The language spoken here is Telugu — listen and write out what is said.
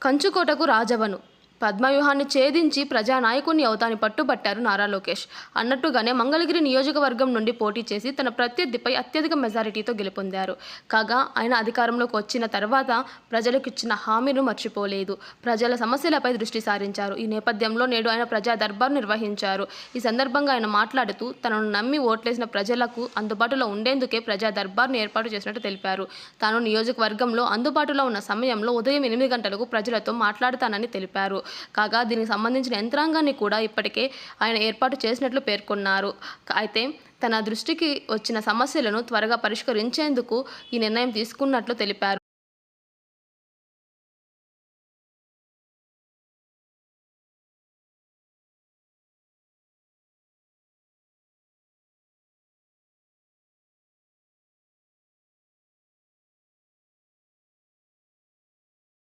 కంచుకోటకు రాజవను పద్మవ్యూహాన్ని ఛేదించి ప్రజానాయకుణ్ణి అవుతాని పట్టుబట్టారు నారా లోకేష్. అన్నట్టుగానే మంగళగిరి నియోజకవర్గం నుండి పోటీ చేసి తన ప్రత్యర్థిపై అత్యధిక మెజారిటీతో గెలుపొందారు. కాగా ఆయన అధికారంలోకి వచ్చిన తర్వాత ప్రజలకిచ్చిన హామీను మర్చిపోలేదు. ప్రజల సమస్యలపై దృష్టి సారించారు. ఈ నేపథ్యంలో నేడు ఆయన ప్రజా దర్బార్ నిర్వహించారు. ఈ సందర్భంగా ఆయన మాట్లాడుతూ తనను నమ్మి ఓట్లేసిన ప్రజలకు అందుబాటులో ఉండేందుకే ప్రజా దర్బార్ను ఏర్పాటు చేసినట్టు తెలిపారు. తాను నియోజకవర్గంలో అందుబాటులో ఉన్న సమయంలో ఉదయం 8 గంటలకు ప్రజలతో మాట్లాడతానని తెలిపారు. కాగా దీనికి సంబంధించిన యంత్రాంగాన్ని కూడా ఇప్పటికే ఆయన ఏర్పాటు చేసినట్లు పేర్కొన్నారు. అయితే తన దృష్టికి వచ్చిన సమస్యలను త్వరగా పరిష్కరించేందుకు ఈ నిర్ణయం తీసుకున్నట్లు తెలిపారు.